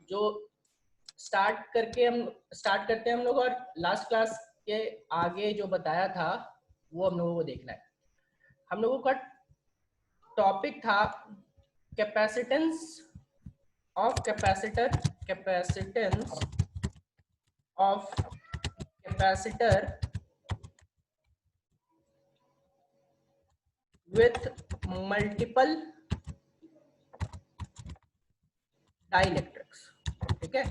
जो स्टार्ट करते हैं हम लोग, और लास्ट क्लास के आगे जो बताया था वो हम लोगों को देखना है। हम लोगों का टॉपिक था capacitance of capacitance of capacitor with multiple dielectrics. ठीक है,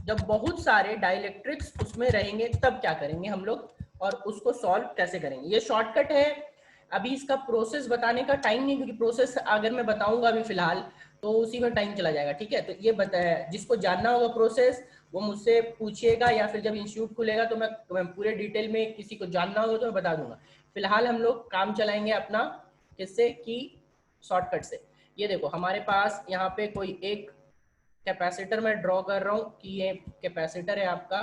जब बहुत सारे डाइलेक्ट्रिक्स उसमें रहेंगे तब क्या करेंगे हम लोग, और उसको सॉल्व कैसे करेंगे। ये शॉर्टकट है, अभी इसका प्रोसेस बताने का टाइम नहीं, क्योंकि प्रोसेस अगर मैं बताऊंगा अभी फिलहाल तो उसी में टाइम चला जाएगा। ठीक है, तो ये बताया, जिसको जानना होगा प्रोसेस वो मुझसे पूछिएगा, या फिर जब इंस्टीट्यूट खुलेगा तो मैं पूरे डिटेल में, किसी को जानना होगा तो मैं बता दूंगा। फिलहाल हम लोग काम चलाएंगे अपना किससे, कि शॉर्टकट से। ये देखो हमारे पास यहाँ पे कोई एक कैपेसिटर मैं ड्रॉ कर रहा हूँ कि ये कैपेसिटर है आपका।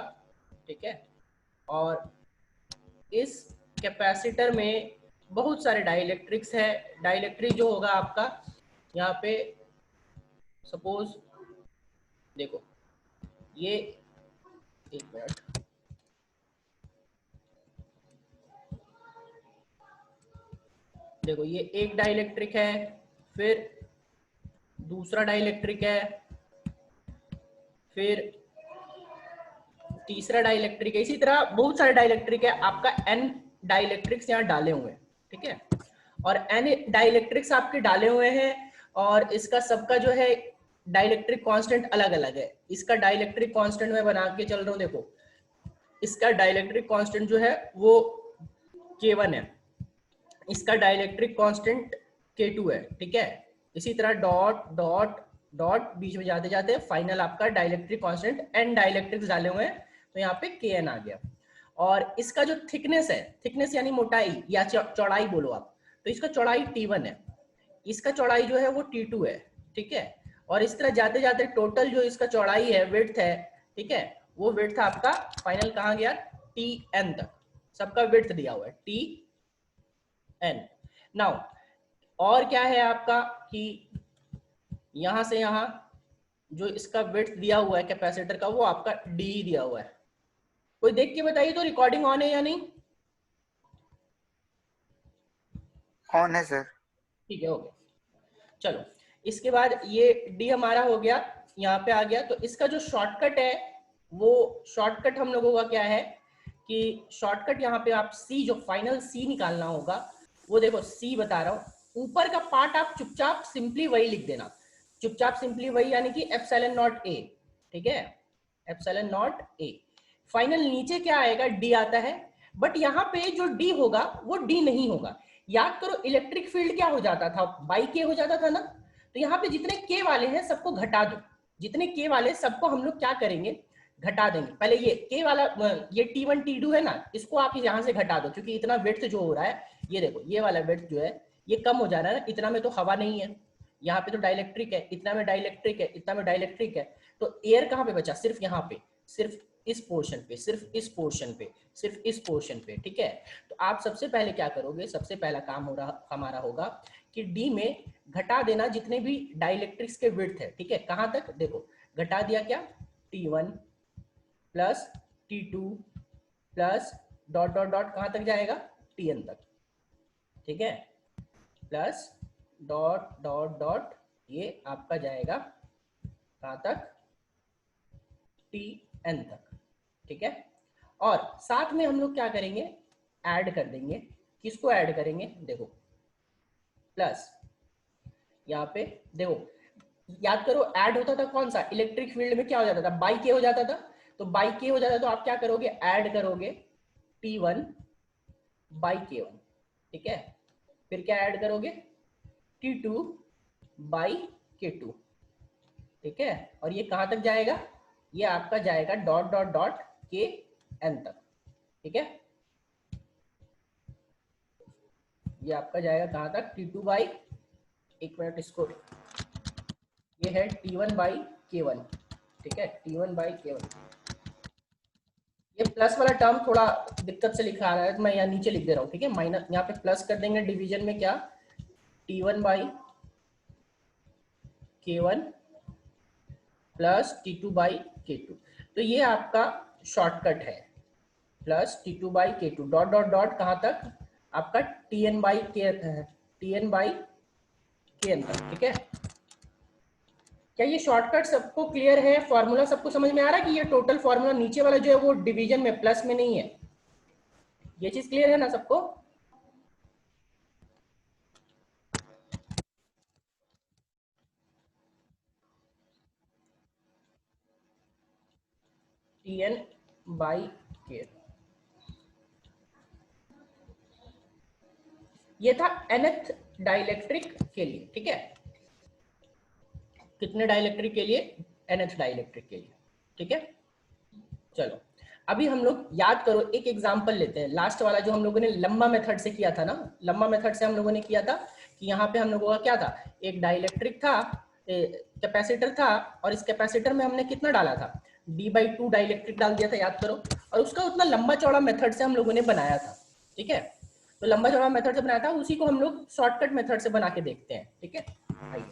ठीक है, और इस कैपेसिटर में बहुत सारे डाइलेक्ट्रिक्स है। डाइलेक्ट्रिक जो होगा आपका यहाँ पे, सपोज देखो ये, एक मिनट, देखो ये एक डाइलेक्ट्रिक है, फिर दूसरा डाइलेक्ट्रिक है, फिर तीसरा डाइलेक्ट्रिक है, इसी तरह बहुत सारे डाइलेक्ट्रिक है। आपका एन डाइलेक्ट्रिक्स यहाँ डाले हुए हैं। ठीक है, और एन डाइलेक्ट्रिक्स आपके डाले हुए हैं, और इसका सबका जो है डाइलेक्ट्रिक कांस्टेंट अलग अलग है। इसका डाइलेक्ट्रिक कांस्टेंट मैं बना के चल रहा हूँ, देखो इसका डाइलेक्ट्रिक कांस्टेंट जो है वो K1 है, इसका डाइलेक्ट्रिक कांस्टेंट K2 है। ठीक है, इसी तरह डॉट डॉट डॉट बीच में जाते जाते फाइनल आपका डाइलेक्ट्रिक कांस्टेंट एन डाइलेक्ट्रिक्स डाले हुए हैं, तो यहाँ पे Kn आ गया। और इसका जो थिकनेस है, थिकनेस यानी मोटाई या चौड़ाई बोलो आप, तो इसका चौड़ाई T1 है, इसका चौड़ाई जो है वो T2 है। ठीक है, और इस तरह जाते जाते टोटल जो इसका चौड़ाई है, विड्थ है, ठीक है, वो विड्थ आपका फाइनल कहाँ गया, Tn तक। सबका विड्थ दिया हुआ है Tn। नाउ और क्या है आपका कि यहां से यहां जो इसका विड्थ दिया हुआ है कैपेसिटर का, वो आपका D दिया हुआ है। कोई देख के बताइए तो रिकॉर्डिंग ऑन है या नहीं। ऑन है सर। ठीक है, हो गया। चलो, इसके बाद ये D हमारा हो गया, यहाँ पे आ गया। तो इसका जो शॉर्टकट है, वो शॉर्टकट हम लोगों का क्या है कि शॉर्टकट यहाँ पे आप C, जो फाइनल C निकालना होगा, वो देखो C बता रहा हूँ। ऊपर का पार्ट आप चुपचाप सिंपली वही लिख देना, चुपचाप सिंपली वही, यानी कि एप्सिलॉन नॉट A। ठीक है, एप्सिलॉन नॉट A। फाइनल नीचे क्या आएगा, D आता है, बट यहाँ पे जो D होगा वो D नहीं होगा। याद करो इलेक्ट्रिक फील्ड क्या हो जाता था, बाई के हो जाता था ना। तो यहाँ पे जितने के वाले हैं सबको घटा दो, जितने के वाले सबको हम लोग क्या करेंगे, घटा देंगे। पहले ये के वाला, ये T1 T2 है ना, इसको आप यहाँ से घटा दो, क्योंकि इतना वेट जो हो रहा है, ये देखो ये वाला वेट जो है ये कम हो जा रहा है ना, इतना में तो हवा नहीं है, यहाँ पे तो डाइलेक्ट्रिक है, इतना में डाइलेक्ट्रिक है, इतना में डाइलेक्ट्रिक है। तो एयर कहाँ पे बचा, सिर्फ यहाँ पे, सिर्फ इस पोर्शन पे, सिर्फ इस पोर्शन पे, सिर्फ इस पोर्शन पे। ठीक है, तो आप सबसे पहले क्या करोगे, सबसे पहला काम हो रहा हमारा होगा कि डी में घटा देना जितने भी डाइलेक्ट्रिक्स के विड्थ है। ठीक है, कहां तक, देखो घटा दिया क्या, T1 plus T2 plus dot dot dot कहां तक जाएगा, Tn तक। ठीक है, प्लस डॉट डॉट डॉट ये आपका जाएगा कहां तक, Tn तक। ठीक है, और साथ में हम लोग क्या करेंगे, ऐड कर देंगे। किसको ऐड करेंगे, देखो प्लस यहाँ पे देखो, याद करो ऐड होता था कौन सा, इलेक्ट्रिक फील्ड में क्या हो जाता था, बाई के हो जाता था। तो बाई के हो जाता है तो आप क्या करोगे, ऐड करोगे T1 बाई K1। ठीक है, फिर क्या ऐड करोगे, T2 बाई K2। ठीक है, और ये कहां तक जाएगा, ये आपका जाएगा डॉट डॉट डॉट Kn तक। ठीक है, ये आपका जाएगा कहां तक, T2 बाई, एक मिनट इसको, ये है T1 बाई K1। ठीक है, T1 बाई K1। ये प्लस वाला टर्म थोड़ा दिक्कत से लिखा आ रहा है, तो मैं यहाँ नीचे लिख दे रहा हूँ। ठीक है, माइनस यहाँ पे प्लस कर देंगे, डिवीजन में क्या, T1 by K1 plus T2 by K2। तो ये आपका शॉर्टकट है, plus T2 by K2 dot dot dot कहाँ तक, आपका Tn बाई Kn तक। ठीक है, क्या ये शॉर्टकट सबको क्लियर है? फॉर्मूला सबको समझ में आ रहा है कि ये टोटल फॉर्मूला नीचे वाला जो है वो डिवीजन में प्लस में नहीं है? ये चीज क्लियर है ना सबको? Tn बाई Kn, ये था nth डाइलेक्ट्रिक के लिए। ठीक है, कितने डाइलेक्ट्रिक के लिए? nth डाइलेक्ट्रिक के लिए। ठीक है, चलो अभी हम लोग याद करो, एक एग्जांपल लेते हैं। लास्ट वाला जो हम लोगों ने लंबा मेथड से किया था ना, लंबा मेथड से हम लोगों ने किया था कि यहाँ पे हम लोगों का क्या था, एक डाइलेक्ट्रिक था, कैपेसिटर था, और इस कैपेसिटर में हमने कितना डाला था, D/2 डाइलेक्ट्रिक डाल दिया था, याद करो। और उसका उतना लंबा चौड़ा मेथड से हम लोगों ने बनाया था। ठीक है, तो लंबा चौड़ा मेथड से बनाया था, उसी को हम लोग शॉर्टकट मेथड से बना के देखते हैं। ठीक है, आइए,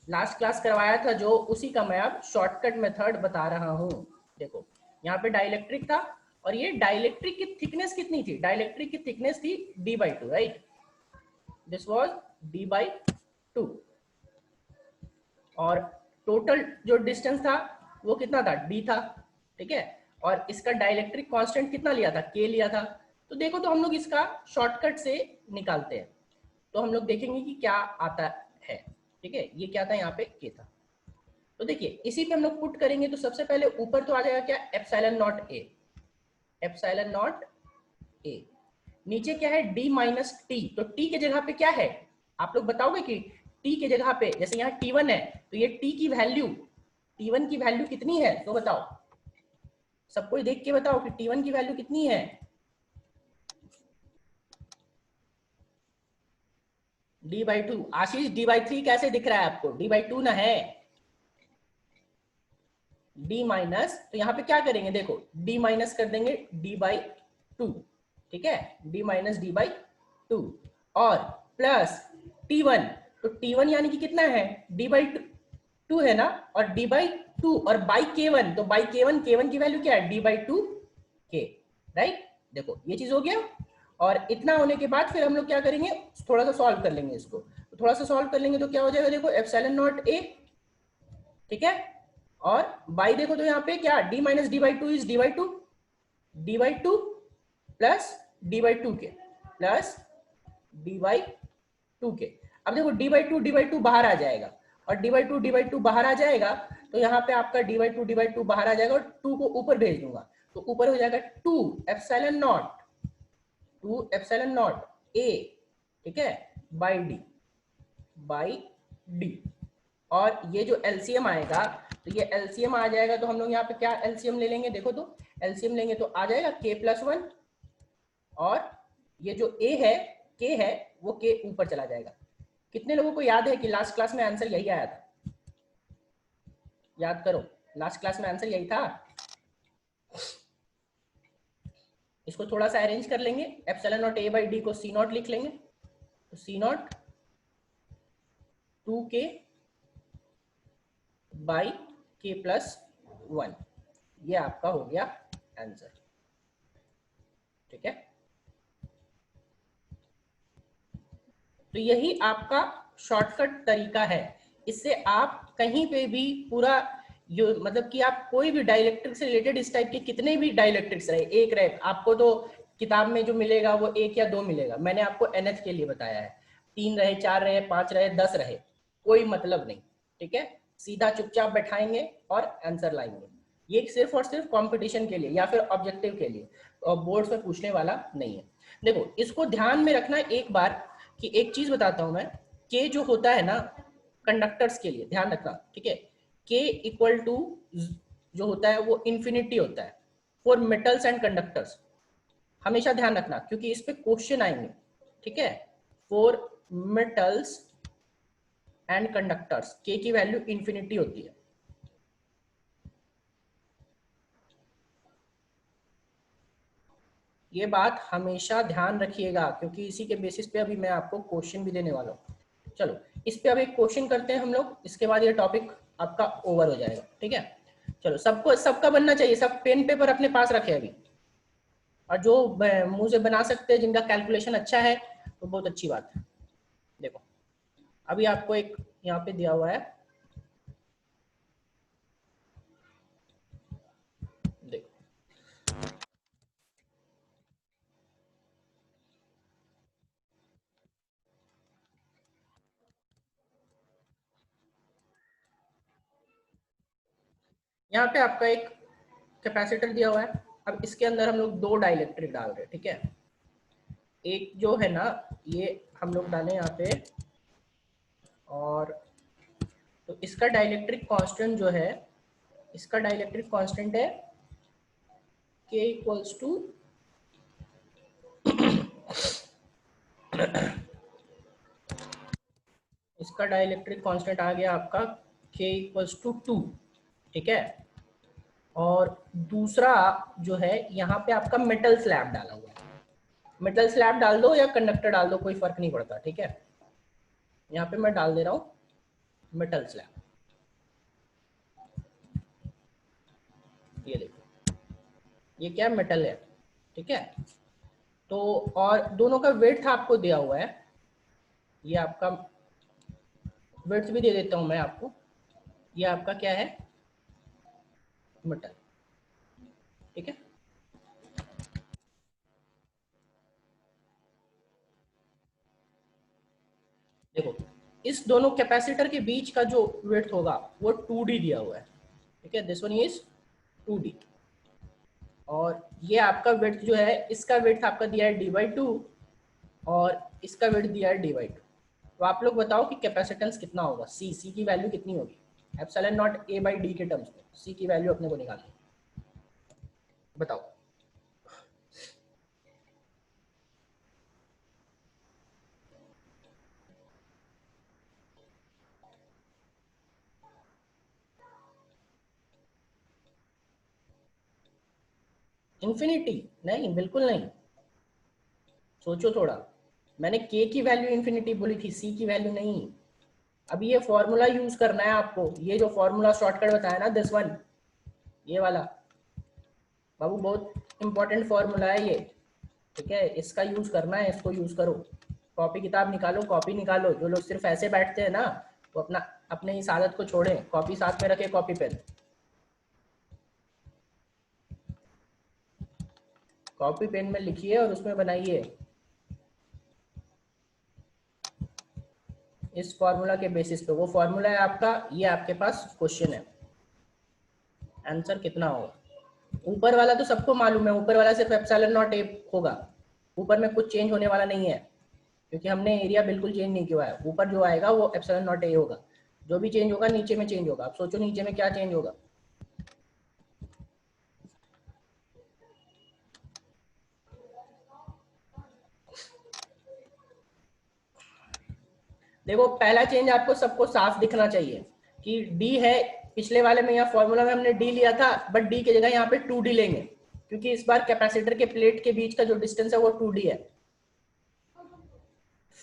लास्ट क्लास करवाया था जो, उसी का मैं अब शॉर्टकट मेथड बता रहा हूँ। देखो यहाँ पे डाइलेक्ट्रिक था, और ये डाइलेक्ट्रिक की थिकनेस कितनी थी, डाइलेक्ट्रिक की थिकनेस थी D/2, right, this was D/2, और टोटल जो डिस्टेंस था वो कितना था, D था। ठीक है, और इसका डाइलेक्ट्रिक कांस्टेंट कितना लिया था, K लिया था। तो देखो, तो हम लोग इसका शॉर्टकट से निकालते हैं, तो हम लोग देखेंगे कि क्या आता है। ठीक है, ये क्या था, यहाँ पे K था। तो देखिए, इसी पे हम लोग पुट करेंगे, तो सबसे पहले ऊपर तो आ जाएगा क्या, epsilon not A, epsilon not A। नीचे क्या है, D माइनस टी, तो T के जगह पे क्या है, आप लोग बताओगे कि T के जगह पे, जैसे यहाँ T1 है, तो ये T की वैल्यू, T1 की वैल्यू कितनी है, तो बताओ, सबको देख के बताओ कि T1 की वैल्यू कितनी है। D/2, आशीष D/3 कैसे दिख रहा है आपको, D/2 ना है, D माइनस, तो यहाँ पे क्या करेंगे, देखो D माइनस कर देंगे D/2। ठीक है, D माइनस D/2, और प्लस T1, तो T1 यानी कि कितना है, D/2 है ना, और D/2 और बाई K1, तो बाई K1, K1 की वैल्यू क्या है, D/2 K, राइट। देखो ये चीज हो गया, और इतना होने के बाद फिर हम लोग क्या करेंगे, थोड़ा सा सॉल्व कर लेंगे इसको, तो थोड़ा सा सॉल्व कर लेंगे तो क्या हो जाएगा, देखो एप्सिलॉन नॉट A। ठीक है, और बाई देखो तो यहाँ पे क्या, D minus D/2 is D/2, D/2 plus D/2 के, प्लस D/2 के। अब देखो D/2 बाहर आ जाएगा, और D/2 बाहर आ जाएगा, तो यहाँ पे आपका D/2 बाहर आ जाएगा, और 2 को ऊपर भेज दूंगा, तो ऊपर हो जाएगा 2 एप्सिलॉन नॉट A, ठीक है, बाई D। और ये जो एलसीएम आएगा, तो ये एलसीएम आ जाएगा, तो हम लोग यहाँ पे क्या एलसीएम ले लेंगे, देखो तो एलसीएम लेंगे तो आ जाएगा K+1, और ये जो A है, K है, वो K ऊपर चला जाएगा। कितने लोगों को याद है कि लास्ट क्लास में आंसर यही आया था, याद करो, लास्ट क्लास में आंसर यही था। इसको थोड़ा सा अरेंज कर लेंगे, एप्सिलॉन नॉट A/D को C0 लिख लेंगे, तो C0 2K बाई K+1, ये आपका हो गया आंसर। ठीक है, तो यही आपका शॉर्टकट तरीका है, इससे आप कहीं पे भी पूरा मतलब कि आप कोई भी डाइलेक्ट्रिक से रिलेटेड इस टाइप के कितने भी डाइलेक्ट्रिक्स रहे, एक रहे, आपको तो किताब में जो मिलेगा वो 1 या 2 मिलेगा, मैंने आपको nth के लिए बताया है, 3 रहे, 4 रहे, 5 रहे, 10 रहे, कोई मतलब नहीं। ठीक है, सीधा चुपचाप बैठाएंगे और आंसर लाएंगे, ये सिर्फ और सिर्फ कंपटीशन के लिए या फिर ऑब्जेक्टिव के लिए, और बोर्ड्स में पूछने वाला नहीं है। देखो इसको ध्यान में रखना एक बार, कि एक चीज बताता हूं मैं, के जो होता है ना कंडक्टर्स के लिए, ध्यान रखना, ठीक है, के इक्वल टू जो होता है वो इंफिनिटी होता है फॉर मेटल्स एंड कंडक्टर्स, हमेशा ध्यान रखना क्योंकि इस पे क्वेश्चन आएंगे। ठीक है, फॉर मेटल्स एंड कंडक्टर्स के की वैल्यू इंफिनिटी होती है। ये बात हमेशा ध्यान रखिएगा क्योंकि इसी के बेसिस पे अभी मैं आपको क्वेश्चन भी देने वाला हूँ। चलो इस पे अब एक क्वेश्चन करते हैं हम लोग, इसके बाद ये टॉपिक आपका ओवर हो जाएगा। ठीक है, चलो सबको सबका बनना चाहिए, सब पेन पेपर अपने पास रखे अभी, और जो मुंह से बना सकते हैं जिनका कैलकुलेशन अच्छा है तो बहुत अच्छी बात है। देखो अभी आपको एक यहाँ पे दिया हुआ है, देखो यहाँ पे आपका एक कैपेसिटर दिया हुआ है। अब इसके अंदर हम लोग दो डाइलेक्ट्रिक डाल रहे हैं। ठीक है, एक जो है ना ये हम लोग डालें यहाँ पे, और तो इसका डाइलेक्ट्रिक कांस्टेंट जो है, इसका डाइलेक्ट्रिक कांस्टेंट है K इक्वल्स टू, इसका डाइलेक्ट्रिक कांस्टेंट आ गया आपका K इक्वल्स टू 2। ठीक है, और दूसरा जो है यहाँ पे आपका मेटल स्लैब डाला हुआ है। मेटल स्लैब डाल दो या कंडक्टर डाल दो, कोई फर्क नहीं पड़ता। ठीक है, यहाँ पे मैं डाल दे रहा हूँ मेटल स्लैब। ये देखो ये क्या मेटल है। ठीक है, तो और दोनों का वेट आपको दिया हुआ है, ये आपका वेट भी दे देता हूं मैं आपको, ये आपका क्या है मेटल। ठीक है, देखो इस दोनों कैपेसिटर के बीच का जो वेट होगा वो 2D दिया हुआ है। ठीक है, दिस वन इज 2D, और ये आपका वेट जो है, इसका वेट आपका दिया है d/2 और इसका वेट दिया है d/2। तो आप लोग बताओ कि कैपेसिटेंस कितना होगा, सी की वैल्यू कितनी होगी एप्सिलॉन नॉट a/d के टर्म्स में, सी की वैल्यू अपने को निकालनी, बताओ। इन्फिनिटी नहीं, बिल्कुल नहीं, सोचो थोड़ा, मैंने k की वैल्यू इन्फिनिटी बोली थी, c की वैल्यू नहीं। अभी ये फॉर्मूला यूज करना है आपको, ये जो फॉर्मूला शॉर्टकट बताया ना दिस वन, ये वाला बाबू बहुत इंपॉर्टेंट फॉर्मूला है ये। ठीक है, इसका यूज करना है, इसको यूज करो। कॉपी किताब निकालो, कॉपी निकालो। जो लोग सिर्फ ऐसे बैठते हैं ना वो अपना अपने इस आदत को छोड़ें, कॉपी साथ में रखे, कॉपी पेन, कॉपी पेन में लिखिए और उसमें बनाइए इस फॉर्मूला के बेसिस पे। वो फॉर्मूला है आपका, ये आपके पास क्वेश्चन है, आंसर कितना होगा। ऊपर वाला तो सबको मालूम है, ऊपर वाला सिर्फ एप्सिलॉन नॉट ए होगा, ऊपर में कुछ चेंज होने वाला नहीं है क्योंकि हमने एरिया बिल्कुल चेंज नहीं किया है। ऊपर जो आएगा वो एप्सिलॉन नॉट ए होगा, जो भी चेंज होगा नीचे में चेंज होगा। आप सोचो नीचे में क्या चेंज होगा। देखो पहला चेंज आपको सबको साफ दिखना चाहिए कि डी है, पिछले वाले में यहाँ फॉर्मूला में हमने डी लिया था, बट डी की जगह यहाँ पे 2D लेंगे क्योंकि इस बार कैपेसिटर के प्लेट के बीच का जो डिस्टेंस है वो 2D है।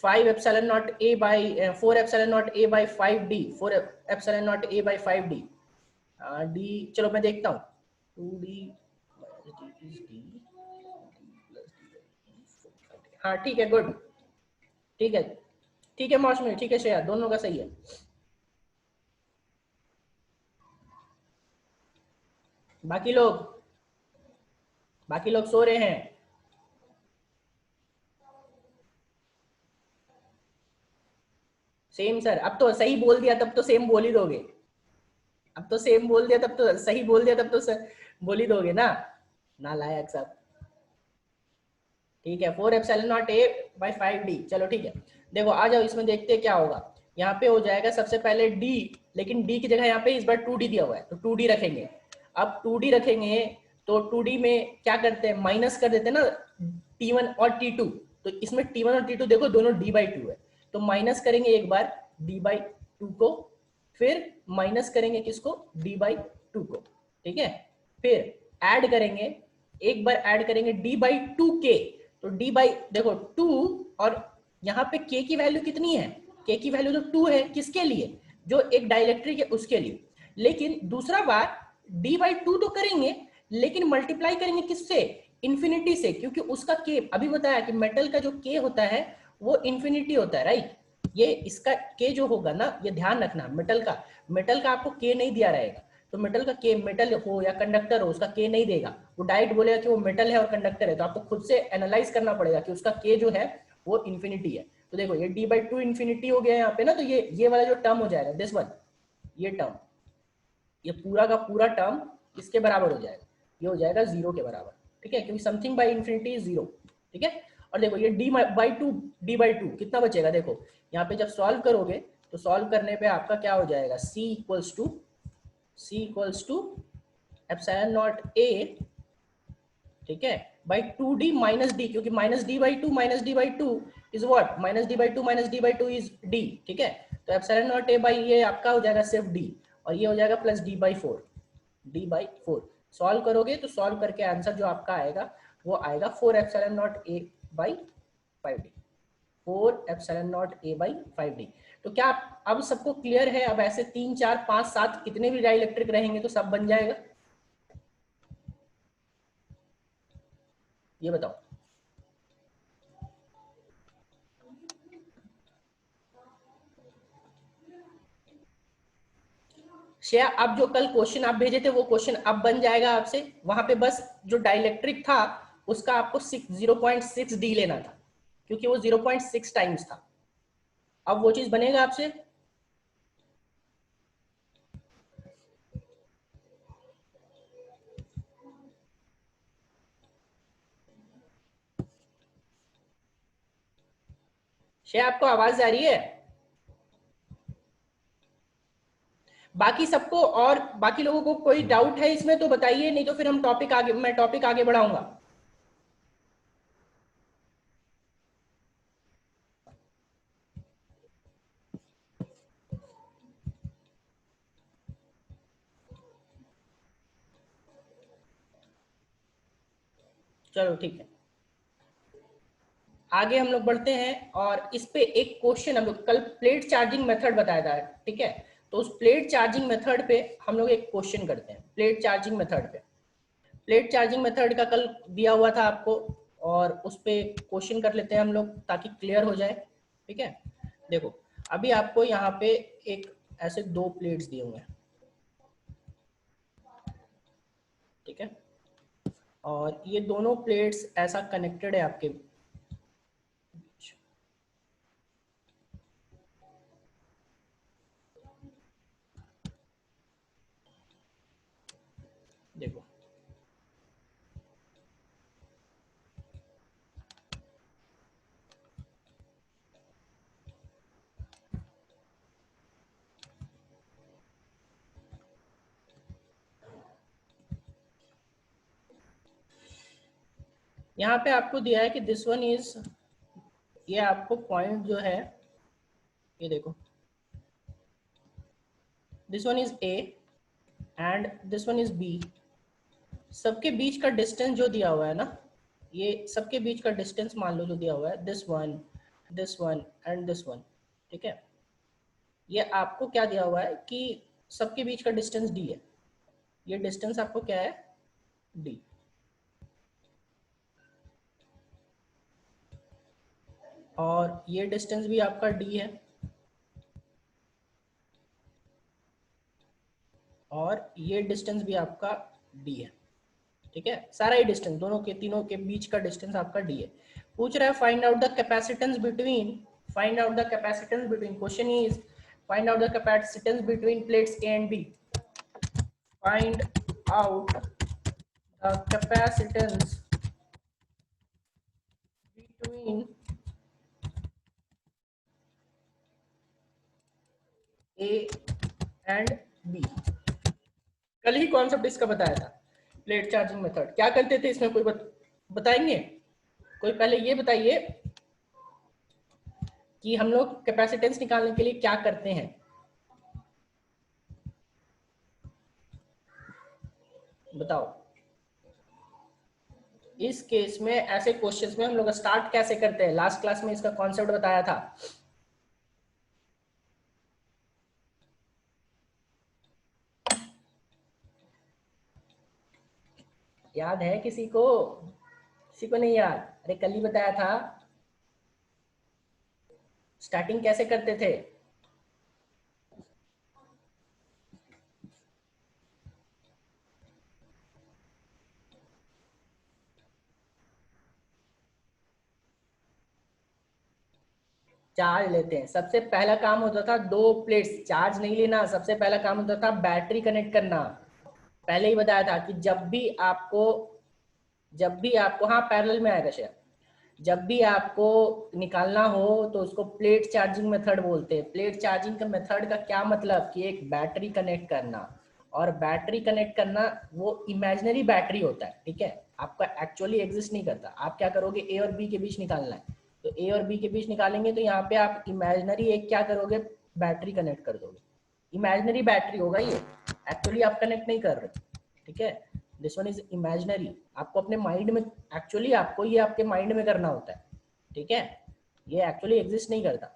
5 epsilon not a by 4 epsilon not a by 5D, 4 epsilon not a by 5D। D चलो मैं देखता हूँ, 2D, हाँ ठीक है, गुड, ठीक है, ठीक है मौसमी, ठीक है श्रेया, दोनों का सही है। बाकी लोग, बाकी लोग सो रहे हैं। सेम सर, अब तो सही बोल दिया तब तो सेम बोल ही दोगे, अब तो सेम बोल दिया तब तो सही बोल दिया तब तो बोल ही दोगे ना, नालायक सब। ठीक है, 4 epsilon not a by 5D। चलो ठीक है, देखो आ जाओ इसमें देखते हैं क्या होगा। यहाँ पे हो जाएगा सबसे पहले D, लेकिन D की जगह यहाँ पे इस बार 2D दिया हुआ है तो 2D रखेंगे। अब 2D रखेंगे तो 2D में क्या करते हैं, माइनस कर देते हैं ना T1 और T2, तो इसमें T1 और T2 देखो दोनों D/2 है, तो माइनस करेंगे एक बार D/2 को, फिर माइनस करेंगे किसको, D/2 को। ठीक है, फिर ऐड करेंगे, एक बार ऐड करेंगे D/2K, तो D बाई देखो 2, और यहाँ पे K की वैल्यू कितनी है, K की वैल्यू तो 2 है, किसके लिए, जो एक डाइलेक्ट्रिक है उसके लिए। लेकिन दूसरा बार d/2 तो करेंगे, लेकिन मल्टीप्लाई करेंगे किससे, इन्फिनिटी से, क्योंकि उसका के अभी बताया कि मेटल का जो के होता है वो इन्फिनिटी होता है, राइट। ये इसका के जो होगा ना, ये ध्यान रखना, मेटल का आपको के नहीं दिया रहेगा, तो मेटल का के, मेटल हो या कंडक्टर हो, उसका के नहीं देगा, वो डायरेक्ट बोलेगा कि वो मेटल है और कंडक्टर है, तो आपको खुद से एनालाइज करना पड़ेगा कि उसका के जो है वो इन्फिनिटी है। तो देखो ये d/2 इन्फिनिटी हो गया यहाँ पे ना, तो ये वाला जो टर्म हो जाएगा दिस वन, ये टर्म, ये पूरा का पूरा टर्म इसके बराबर हो जाएगा, ये हो जाएगा 0 के बराबर, ठीक है, क्योंकि समथिंग बाई इन्फिनिटी इज 0, ठीक है। और देखो ये d/2 कितना बचेगा, देखो यहाँ पे जब सॉल्व करोगे तो सॉल्व करने पे आपका क्या हो जाएगा, c equals to epsilon not a, ठीक है, बाई 2d माइनस डी, क्योंकि -d/2 is what, -d/2 is d, ठीक है। तो एप्सिलॉन नॉट a बाई ये आपका हो जाएगा सिर्फ d, और ये हो जाएगा प्लस d/4 सॉल्व करोगे तो सॉल्व करके आंसर जो आपका आएगा वो आएगा 4 epsilon not a by 5d, 4 epsilon not a by 5d। तो क्या अब सबको क्लियर है, अब ऐसे 3 4 5 7 कितने भी डाइलेक्ट्रिक रहेंगे तो सब बन जाएगा, ये बताओ। श्रेया, अब जो कल क्वेश्चन आप भेजे थे वो क्वेश्चन अब बन जाएगा आपसे, वहां पे बस जो डाइलेक्ट्रिक था उसका आपको 0.6 डी लेना था, क्योंकि वो 0.6 टाइम्स था, अब वो चीज बनेगा आपसे। श्रेया आपको आवाज आ रही है, बाकी सबको, और बाकी लोगों को कोई डाउट है इसमें तो बताइए, नहीं तो फिर हम मैं टॉपिक आगे बढ़ाऊंगा। चलो ठीक है, आगे हम लोग बढ़ते हैं, और इस पे एक क्वेश्चन हम लोग कल प्लेट चार्जिंग मेथड बताया था, ठीक है, तो उस प्लेट चार्जिंग मेथड पे हम लोग एक क्वेश्चन करते हैं, प्लेट चार्जिंग मेथड का कल दिया हुआ था आपको, और उस पे क्वेश्चन कर लेते हैं हम लोग ताकि क्लियर हो जाए, ठीक है। देखो अभी आपको यहाँ पे एक ऐसे 2 प्लेट्स दिए हुए हैं, ठीक है, और ये दोनों प्लेट्स ऐसा कनेक्टेड है आपके बीच, देखो यहाँ पे आपको दिया है कि दिस वन इज, ये आपको पॉइंट जो है, ये देखो this one is A and this one is B, सबके बीच का डिस्टेंस जो दिया हुआ है ना, ये सबके बीच का डिस्टेंस मान लो जो दिया हुआ है, this one and this one, ठीक है। ये आपको क्या दिया हुआ है कि सबके बीच का डिस्टेंस डी है, ये डिस्टेंस आपको क्या है, डी, और ये डिस्टेंस भी आपका डी है, और ये डिस्टेंस भी आपका डी है, ठीक है, सारा ही डिस्टेंस दोनों के तीनों के बीच का डिस्टेंस आपका डी है। पूछ रहा है find out the capacitance between, question is find out the capacitance between plates A and B, find out the capacitance between A and B. कल ही कॉन्सेप्ट इसका बताया था, प्लेट चार्जिंग मेथड क्या करते थे इसमें, कोई बताएंगे, कोई पहले ये बताइए कि हम लोग कैपेसिटेंस निकालने के लिए क्या करते हैं, बताओ। इस केस में ऐसे क्वेश्चंस में हम लोग स्टार्ट कैसे करते हैं, लास्ट क्लास में इसका कॉन्सेप्ट बताया था, याद है किसी को? किसी को नहीं याद? अरे कल ही बताया था। स्टार्टिंग कैसे करते थे? चार्ज लेते हैं। सबसे पहला काम होता था दो प्लेट्स चार्ज नहीं लेना, सबसे पहला काम होता था बैटरी कनेक्ट करना। पहले ही बताया था कि जब भी आपको हाँ पैरेलल में आएगा शायद, जब भी आपको निकालना हो तो उसको प्लेट चार्जिंग मेथड बोलते हैं। प्लेट चार्जिंग का मेथड का क्या मतलब कि एक बैटरी कनेक्ट करना, और बैटरी कनेक्ट करना वो इमेजिनरी बैटरी होता है, ठीक है, आपका एक्चुअली एग्जिस्ट नहीं करता। आप क्या करोगे, ए और बी के बीच निकालना है, तो ए और बी के बीच निकालेंगे तो यहाँ पे आप इमेजिनरी एक क्या करोगे, बैटरी कनेक्ट कर दोगे। इमेजिनरी बैटरी होगा ये, एक्चुअली आप कनेक्ट नहीं कर रहे, ठीक है। This one is imaginary. आपको अपने माइंड में, एक्चुअली आपको ये आपके माइंड में करना होता है, ठीक है, ये एक्चुअली एग्जिस्ट नहीं करता।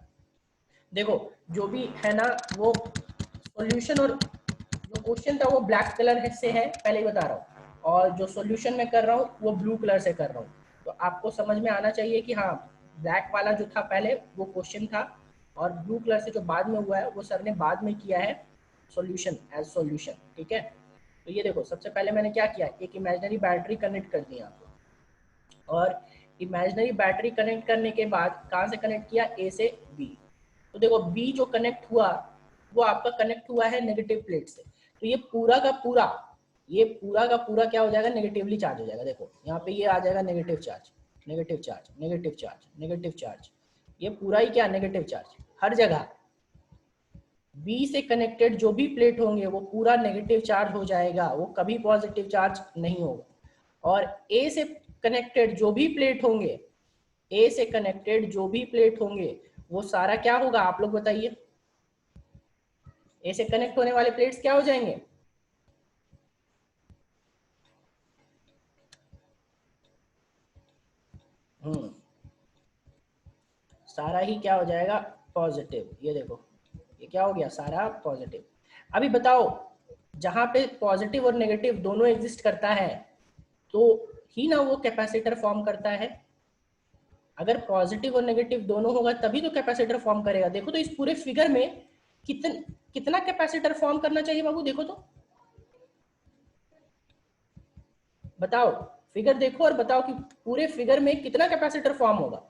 देखो जो भी है ना, वो सॉल्यूशन और जो क्वेश्चन था वो ब्लैक कलर से है, पहले ही बता रहा हूँ, और जो सॉल्यूशन मैं कर रहा हूँ वो ब्लू कलर से कर रहा हूँ। तो आपको समझ में आना चाहिए कि हाँ, ब्लैक वाला जो था पहले वो क्वेश्चन था, और ब्लू कलर से जो बाद में हुआ है वो सर ने बाद में किया है सॉल्यूशन, एज सॉल्यूशन, ठीक है। तो ये देखो सबसे पहले मैंने क्या किया, एक इमेजिनरी बैटरी कनेक्ट कर दी आपको, और इमेजिनरी बैटरी कनेक्ट करने के बाद कहाँ से कनेक्ट किया, ए से बी। तो देखो बी जो कनेक्ट हुआ वो आपका कनेक्ट हुआ है नेगेटिव प्लेट से, तो ये पूरा का पूरा, ये पूरा का पूरा क्या हो जाएगा, नेगेटिवली चार्ज हो जाएगा। देखो यहाँ पे ये आ जाएगा negative charge, negative charge, negative charge, negative charge, ये पूरा ही क्या, नेगेटिव चार्ज हर जगह। बी से कनेक्टेड जो भी प्लेट होंगे वो पूरा नेगेटिव चार्ज हो जाएगा, वो कभी पॉजिटिव चार्ज नहीं होगा। और ए से कनेक्टेड जो भी प्लेट होंगे, ए से कनेक्टेड जो भी प्लेट होंगे वो सारा क्या होगा, आप लोग बताइए। ए से कनेक्ट होने वाले प्लेट्स क्या हो जाएंगे, सारा ही क्या हो जाएगा, पॉजिटिव। ये देखो ये क्या हो गया, सारा पॉजिटिव। अभी बताओ, जहां पे पॉजिटिव और नेगेटिव दोनों एग्जिस्ट करता है तो ही ना वो कैपेसिटर फॉर्म करता है। अगर पॉजिटिव और नेगेटिव दोनों होगा तभी तो कैपेसिटर फॉर्म करेगा। देखो तो इस पूरे फिगर में कितना कैपेसिटर फॉर्म करना चाहिए बाबू, देखो तो बताओ, फिगर देखो और बताओ कि पूरे फिगर में कितना कैपेसिटर फॉर्म होगा।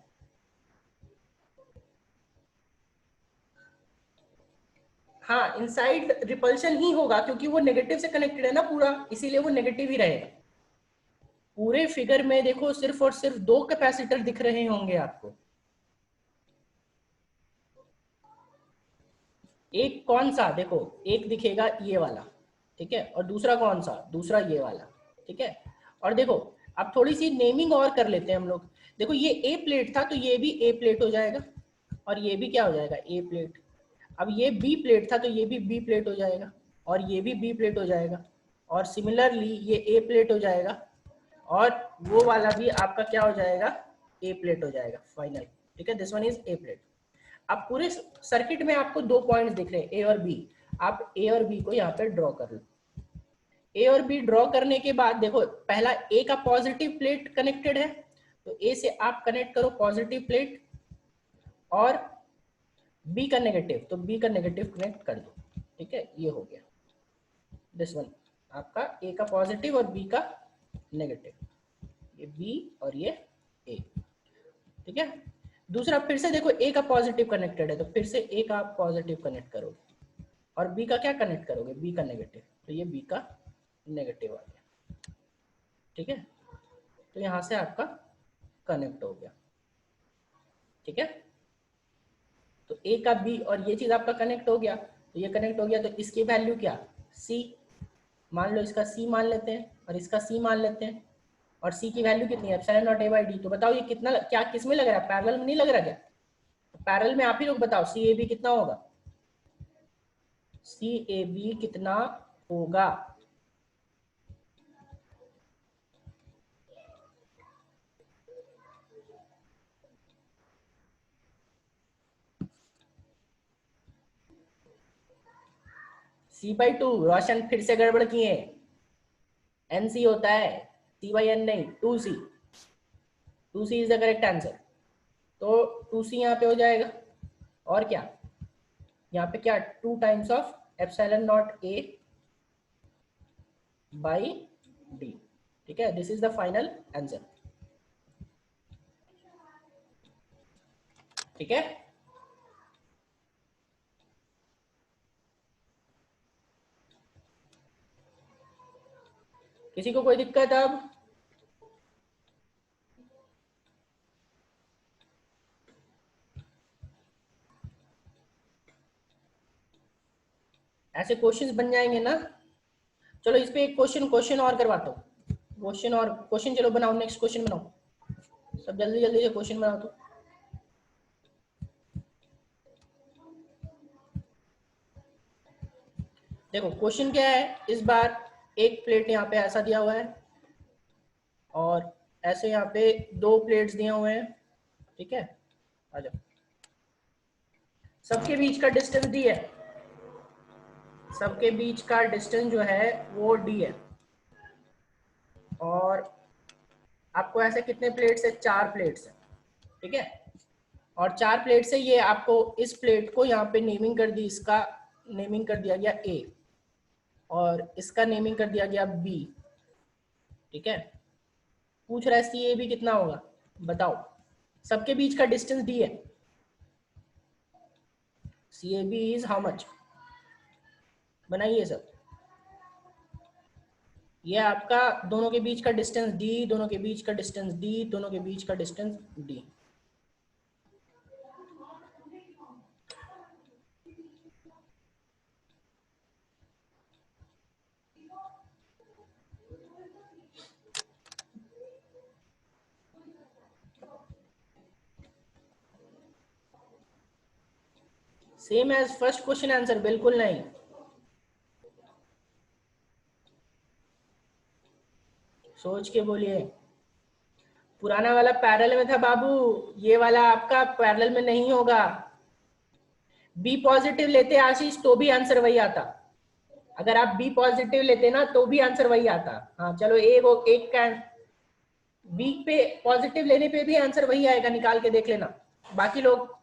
हाँ, इनसाइड रिपल्शन ही होगा क्योंकि वो नेगेटिव से कनेक्टेड है ना पूरा, इसीलिए वो नेगेटिव ही रहेगा। पूरे फिगर में देखो सिर्फ और सिर्फ दो कैपेसिटर दिख रहे होंगे आपको, एक कौन सा, देखो एक दिखेगा ये वाला, ठीक है, और दूसरा कौन सा, दूसरा ये वाला, ठीक है। और देखो अब थोड़ी सी नेमिंग और कर लेते हैं हम लोग। देखो ये ए प्लेट था तो ये भी ए प्लेट हो जाएगा, और ये भी क्या हो जाएगा, ए प्लेट। अब ये बी प्लेट था तो ये भी बी प्लेट हो जाएगा, और ये भी बी प्लेट हो जाएगा, और सिमिलरली ये ए प्लेट हो जाएगा, और वो वाला भी आपका क्या हो जाएगा, ए प्लेट हो जाएगा फाइनल, ठीक है। This one is A plate. अब पूरे सर्किट में आपको दो पॉइंट्स दिख रहे हैं ए और बी, आप ए और बी को यहाँ पे ड्रॉ कर लो। ए और बी ड्रॉ करने के बाद देखो पहला ए का पॉजिटिव प्लेट कनेक्टेड है, तो ए से आप कनेक्ट करो पॉजिटिव प्लेट, और बी का नेगेटिव, तो बी का नेगेटिव कनेक्ट कर दो, ठीक है, ये हो गया। दिस वन आपका ए का पॉजिटिव और बी का नेगेटिव, ये बी और ये ए, ठीक है। दूसरा फिर से देखो ए का पॉजिटिव कनेक्टेड है तो फिर से ए का पॉजिटिव कनेक्ट करोगे, और बी का क्या कनेक्ट करोगे, बी का नेगेटिव, तो ये बी का नेगेटिव आ गया, ठीक है। तो यहां से आपका कनेक्ट हो गया, ठीक है। तो ए का बी और ये चीज आपका कनेक्ट हो गया, तो ये कनेक्ट हो गया, तो इसकी वैल्यू क्या, सी, मान लो इसका सी मान लेते हैं और इसका सी मान लेते हैं, और सी की वैल्यू कितनी है, epsilon not a by D. तो बताओ ये कितना, क्या किस में लग रहा है, पैरेलल में नहीं लग रहा क्या, तो पैरेलल में आप ही लोग बताओ सी ए बी कितना होगा, सी ए बी कितना होगा, सी बाई टू। रोशन फिर से गड़बड़ किए, एन सी होता है, C/n नहीं, 2c, 2c is the correct answer. तो 2c यहाँ पे हो जाएगा, और क्या यहाँ पे क्या 2 times of epsilon not a by d। ठीक है, this is the final answer. ठीक है, किसी को कोई दिक्कत अब? ऐसे क्वेश्चंस बन जाएंगे ना। चलो इस पे एक क्वेश्चन और करवाता हूँ, क्वेश्चन चलो बनाओ, नेक्स्ट क्वेश्चन बनाओ, सब जल्दी जल्दी से क्वेश्चन बनाओ। तो देखो क्वेश्चन क्या है इस बार, एक प्लेट यहाँ पे ऐसा दिया हुआ है और ऐसे यहाँ पे 2 प्लेट्स दिए हुए हैं। ठीक है, आ जाओ, सबके बीच का डिस्टेंस डी है, सबके बीच का डिस्टेंस जो है वो डी है। और आपको ऐसे कितने प्लेट्स है? 4 प्लेट्स है। ठीक है, और 4 प्लेट से ये आपको इस प्लेट को यहाँ पे नेमिंग कर दी, इसका नेमिंग कर दिया गया ए और इसका नेमिंग कर दिया गया बी। ठीक है, पूछ रहा है सी ए बी कितना होगा, बताओ। सबके बीच का डिस्टेंस डी है, C A B is how much, बनाइए सब। ये आपका दोनों के बीच का डिस्टेंस डी, दोनों के बीच का डिस्टेंस डी, दोनों के बीच का distance D. Same as first question answer? बिल्कुल नहीं, सोच के बोलिए। पुराना वाला पैरेलल में था बाबू, ये वाला आपका पैरेलल में नहीं होगा। बी पॉजिटिव लेते आशीष तो भी आंसर वही आता, अगर आप बी पॉजिटिव लेते ना तो भी आंसर वही आता। हाँ चलो, एक का बी पे पॉजिटिव लेने पे भी आंसर वही आएगा, निकाल के देख लेना। बाकी लोग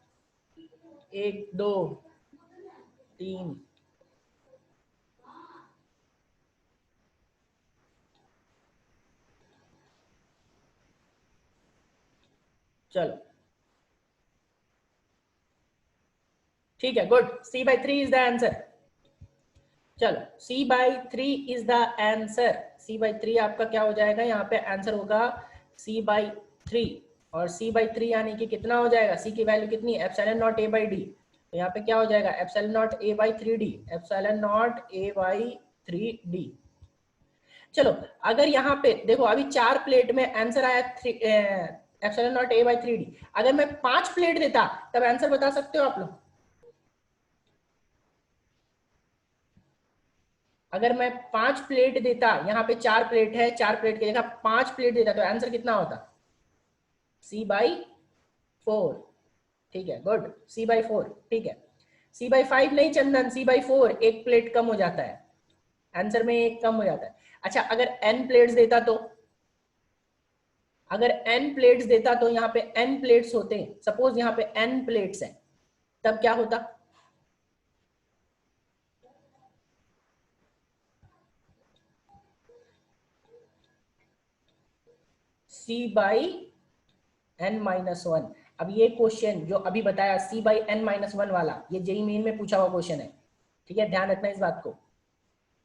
1 2 3 चलो ठीक है, good. C/3 is the answer. चलो C/3 is the answer. C/3 आपका क्या हो जाएगा, यहाँ पे आंसर होगा C/3, और C/3 यानी कि कितना हो जाएगा, C की वैल्यू कितनी, epsilon not A by D. तो यहाँ पे क्या हो जाएगा, epsilon not A by 3D, epsilon not A by 3D। चलो अगर यहाँ पे देखो, अभी 4 प्लेट में आंसर आया epsilon not A by 3D। अगर मैं 5 प्लेट देता तब आंसर बता सकते हो आप लोग? अगर मैं 5 प्लेट देता, यहाँ पे 4 प्लेट है, 4 प्लेट की जगह 5 प्लेट देता तो आंसर कितना होता, C/4। ठीक है, गुड, C/4। ठीक है, C/5 नहीं चंदन, C/4, एक प्लेट कम हो जाता है, आंसर में एक कम हो जाता है। अच्छा अगर n प्लेट्स देता तो, अगर n प्लेट्स देता तो यहाँ पे n प्लेट्स होते, सपोज यहाँ पे n प्लेट्स हैं, तब क्या होता, C/n-1। अब ये क्वेश्चन जो अभी बताया C/n-1 वाला, ये जेईई मेन में पूछा हुआ क्वेश्चन है। ठीक है, ध्यान रखना इस बात को।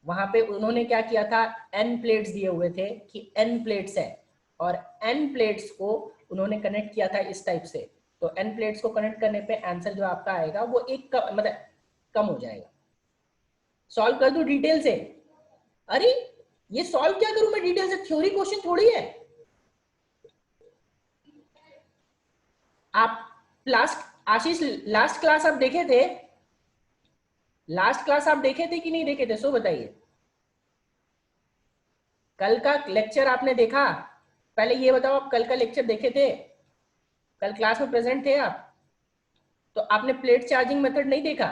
वहां पे उन्होंने क्या किया था, n प्लेट्स दिए हुए थे कि n प्लेट्स है, और n प्लेट्स को उन्होंने कनेक्ट किया था इस टाइप से। तो n प्लेट्स को कनेक्ट करने पे आंसर जो आपका आएगा वो एक मतलब कम हो जाएगा। सॉल्व कर दूं डिटेल से? अरे ये सॉल्व क्या करूं मैं डिटेल से, थ्योरी क्वेश्चन थोड़ी है। आप लास्ट, आशीष लास्ट क्लास आप देखे थे, लास्ट क्लास आप देखे थे कि नहीं देखे थे, सो बताइए। कल का लेक्चर आपने देखा? पहले ये बताओ, आप कल का लेक्चर देखे थे? कल क्लास में प्रेजेंट थे आप? तो आपने प्लेट चार्जिंग मेथड नहीं देखा?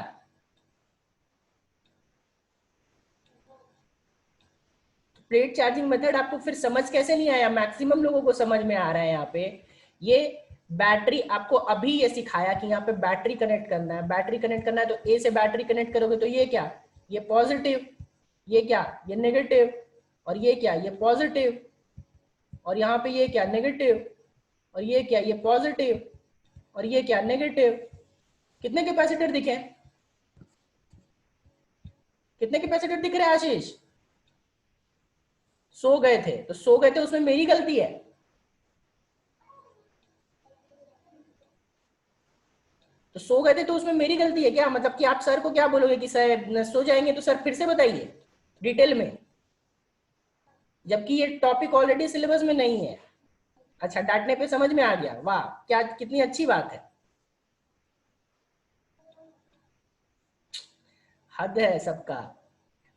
प्लेट चार्जिंग मेथड आपको फिर समझ कैसे नहीं आया? मैक्सिमम लोगों को समझ में आ रहा है यहाँ पे। ये बैटरी आपको अभी ये सिखाया कि यहाँ पे बैटरी कनेक्ट करना है, बैटरी कनेक्ट करना है, तो ए से बैटरी कनेक्ट करोगे तो ये क्या, ये पॉजिटिव, ये क्या, ये नेगेटिव, और ये क्या, ये पॉजिटिव, और यहाँ पे ये क्या, नेगेटिव, और ये क्या, ये पॉजिटिव, और ये क्या, नेगेटिव। कितने कैपेसिटर दिखे? कितने कैपेसिटर दिख रहे हैं आशीष? सो गए थे, तो सो गए थे उसमें मेरी गलती है? तो सो गए थे तो उसमें मेरी गलती है क्या? मतलब कि आप सर को क्या बोलोगे कि सर सो जाएंगे तो सर फिर से बताइए डिटेल में, जबकि ये टॉपिक ऑलरेडी सिलेबस में नहीं है। अच्छा, डांटने पे समझ में आ गया, वाह, क्या कितनी अच्छी बात है। हद है सबका।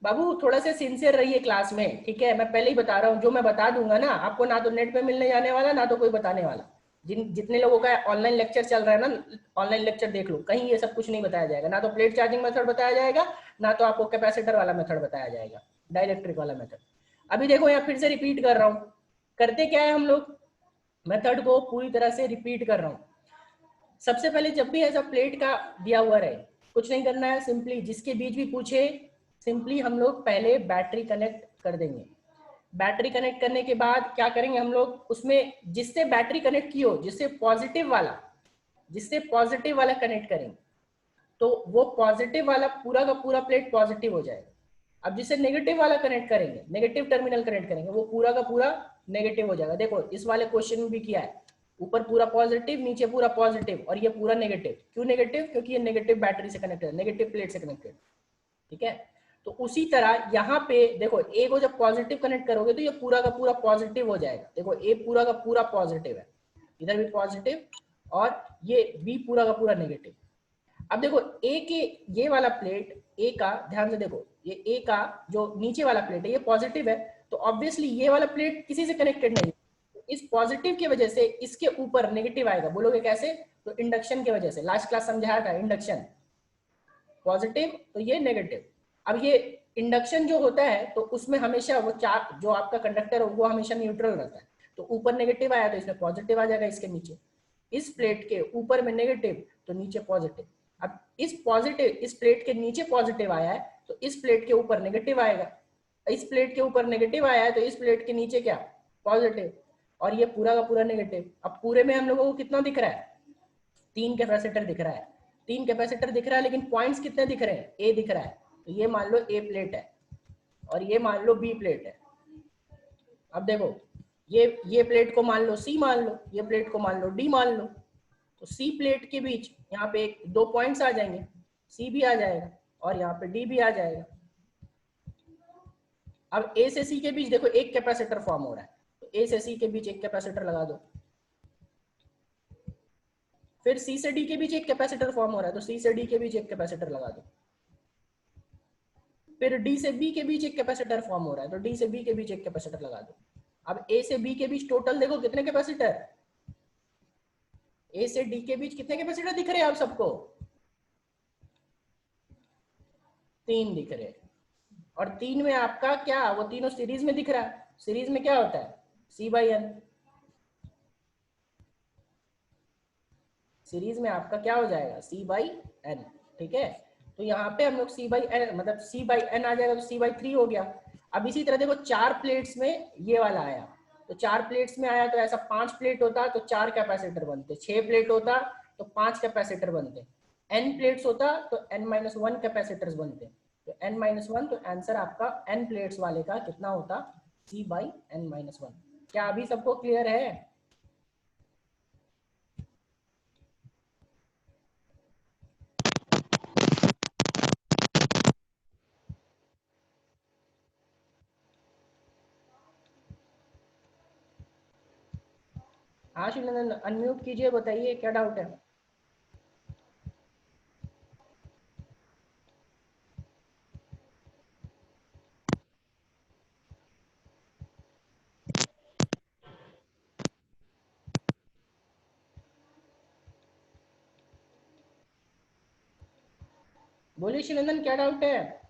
बाबू थोड़ा सा सिंसियर रहिए क्लास में, ठीक है? मैं पहले ही बता रहा हूँ, जो मैं बता दूंगा ना आपको, ना तो नेट पे मिलने जाने वाला, ना तो कोई बताने वाला। जितने लोगों का ऑनलाइन लेक्चर चल रहा है ना, ऑनलाइन लेक्चर देख लो, कहीं ये सब कुछ नहीं बताया जाएगा। ना तो प्लेट चार्जिंग मेथड बताया जाएगा, ना तो आपको कैपेसिटर वाला मेथड बताया जाएगा, डाइलेक्ट्रिक वाला मेथड। अभी देखो यहाँ फिर से रिपीट कर रहा हूँ, करते क्या है हम लोग, मेथड को पूरी तरह से रिपीट कर रहा हूँ। सबसे पहले जब भी ऐसा प्लेट का दिया हुआ रहे, कुछ नहीं करना है, सिंपली जिसके बीच भी पूछे, सिंपली हम लोग पहले बैटरी कनेक्ट कर देंगे। बैटरी कनेक्ट करने के बाद क्या करेंगे हम लोग, उसमें जिससे बैटरी कनेक्ट की हो, जिससे पॉजिटिव वाला कनेक्ट करेंगे, तो वो पॉजिटिव वाला पूरा का पूरा प्लेट पॉजिटिव हो जाएगा। अब जिसे नेगेटिव वाला कनेक्ट करेंगे, नेगेटिव टर्मिनल कनेक्ट करेंगे, वो पूरा का पूरा नेगेटिव हो जाएगा। देखो इस वाले क्वेश्चन में भी किया है, ऊपर पूरा पॉजिटिव, नीचे पूरा पॉजिटिव, और ये पूरा नेगेटिव। क्यों नेगेटिव? क्योंकि ये नेगेटिव बैटरी से कनेक्टेड है, नेगेटिव प्लेट से कनेक्टेड, ठीक है? तो उसी तरह यहाँ पे देखो, ए को जब पॉजिटिव कनेक्ट करोगे तो ये पूरा का पूरा पॉजिटिव हो जाएगा। देखो ए पूरा का पूरा पॉजिटिव है, इधर भी पॉजिटिव, और ये बी पूरा का पूरा नेगेटिव। अब देखो ए के ये वाला प्लेट, ए का ध्यान से देखो, ये ए का जो नीचे वाला प्लेट है ये पॉजिटिव है, तो ऑब्वियसली ये वाला प्लेट किसी से कनेक्टेड नहीं है। इस पॉजिटिव की वजह से इसके ऊपर नेगेटिव आएगा। बोलोगे कैसे? तो इंडक्शन की वजह से, लास्ट क्लास समझाया था इंडक्शन, पॉजिटिव तो ये नेगेटिव। अब ये इंडक्शन जो होता है तो उसमें हमेशा वो चार्ज, जो आपका कंडक्टर है वो हमेशा न्यूट्रल रहता है। तो ऊपर नेगेटिव आया तो इसमें पॉजिटिव आ जाएगा, इसके नीचे इस प्लेट के ऊपर में नेगेटिव तो नीचे पॉजिटिव। अब इस प्लेट के नीचे पॉजिटिव आया है तो इस प्लेट के ऊपर नेगेटिव आएगा, इस प्लेट के ऊपर नेगेटिव आया है तो इस प्लेट के नीचे क्या, पॉजिटिव, और ये पूरा का पूरा नेगेटिव। अब पूरे में हम लोगों को कितना दिख रहा है? 3 कैपेसिटर दिख रहा है, 3 कैपेसिटर दिख रहा है, लेकिन पॉइंट्स कितने दिख रहे हैं? ए दिख रहा है, तो ये मान लो ए प्लेट है और ये मान लो बी प्लेट है। अब देखो ये प्लेट को मान लो सी मान लो, ये प्लेट को मान लो डी मान लो, तो सी प्लेट के बीच यहाँ पे 2 पॉइंट्स आ जाएंगे, सी भी आ जाएगा और यहाँ पे डी भी आ जाएगा। अब ए से सी के बीच देखो एक कैपेसिटर फॉर्म हो रहा है, तो ए से सी के बीच एक कैपेसिटर लगा दो। फिर सी से डी के बीच एक कैपेसिटर फॉर्म हो रहा है, तो सी से डी के बीच एक कैपेसिटर लगा दो। फिर डी से बी के बीच एक कैपेसिटर फॉर्म हो रहा है, तो डी से बी के बीच एक कैपेसिटर लगा दो। अब ए से बी के बीच टोटल देखो कितने कैपेसिटर, ए से डी के बीच कितने कैपेसिटर दिख रहे हैं आप सबको? 3 दिख रहे हैं। और 3 में आपका क्या, वो तीनों सीरीज में दिख रहा है। सीरीज में क्या होता है? सी बाई एन। सीरीज में आपका क्या हो जाएगा? सी बाई एन, ठीक है? तो यहाँ पे हम लोग सी बाई एन, मतलब सी बाई एन आ जाएगा, तो सी बाई 3 हो गया। अब इसी तरह देखो 4 प्लेट्स में ये वाला आया, तो 4 प्लेट्स में आया तो ऐसा 5 प्लेट होता तो 4 कैपेसिटर बनते, 6 प्लेट होता तो 5 कैपेसिटर बनते, n प्लेट्स होता तो n-1 कैपेसिटर्स बनते, तो n-1, तो आंसर आपका n प्लेट्स वाले का कितना होता? c by n-1। क्या अभी सबको क्लियर है? हाँ शिवनंदन, अनम्यूट कीजिए, बताइए क्या डाउट है? बोलिए शिवनंदन, क्या डाउट है?